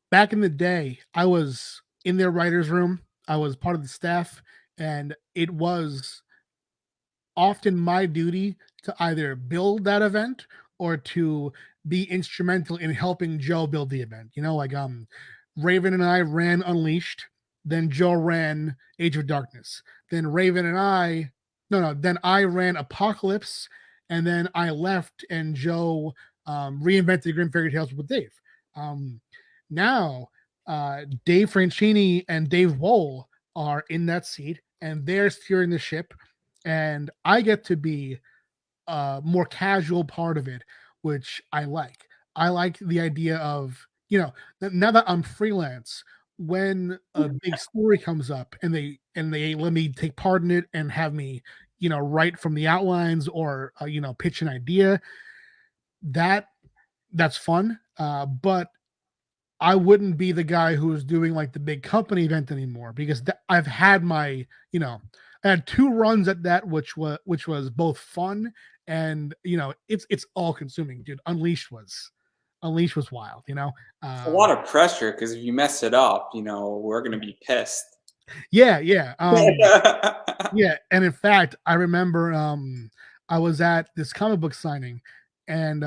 back in the day, I was in their writer's room. I was part of the staff, and it was often my duty to either build that event or to be instrumental in helping Joe build the event. Like Raven and I ran Unleashed, then Joe ran Age of Darkness, then Raven and I no, then I ran Apocalypse, and then I left and Joe reinvented Grim Fairy Tales with Dave. Um, now Dave Franchini and Dave Wohl are in that seat and they're steering the ship, and I get to be a more casual part of it, which I like. I like the idea of, now that I'm freelance, when a big story comes up and they let me take part in it and have me, write from the outlines or pitch an idea, that that's fun. But I wouldn't be the guy who's doing like the big company event anymore because I've had my, I had two runs at that, which was both fun and it's all consuming, dude. Unleashed was wild, It's a lot of pressure because if you mess it up, we're gonna be pissed. yeah, yeah, yeah. And in fact, I remember I was at this comic book signing, and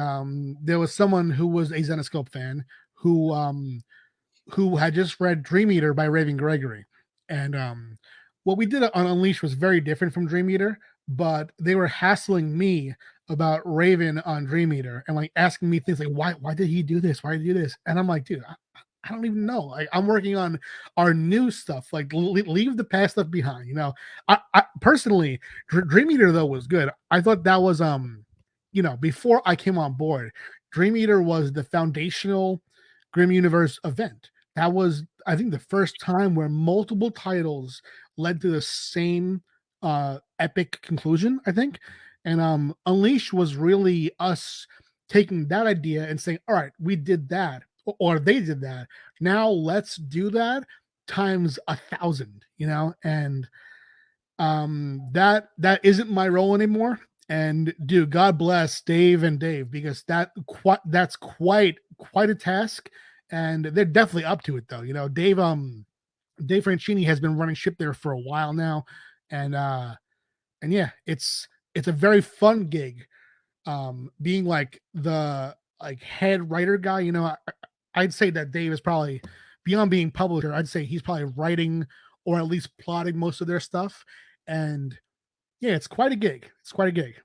there was someone who was a Zenescope fan who had just read Dream Eater by Raven Gregory. And what we did on Unleashed was very different from Dream Eater, but they were hassling me about Raven on Dream Eater and like asking me things like, why did he do this? Why did he do this? And I'm like, dude, I don't even know. Like, I'm working on our new stuff. Like, leave the past stuff behind. I personally, Dream Eater though was good. I thought that was before I came on board, Dream Eater was the foundational Grim Universe event. That was, I think, the first time where multiple titles led to the same epic conclusion, I think. And Unleash was really us taking that idea and saying, all right, we did that, or they did that. Now let's do that times 1,000, and that isn't my role anymore. And dude, God bless Dave and Dave, because that's quite a task, and they're definitely up to it though. Dave Franchini has been running ship there for a while now, and yeah, it's a very fun gig. Being like the like head writer guy, I'd say that Dave is probably, beyond being publisher, I'd say he's probably writing or at least plotting most of their stuff. And yeah, it's quite a gig. It's quite a gig.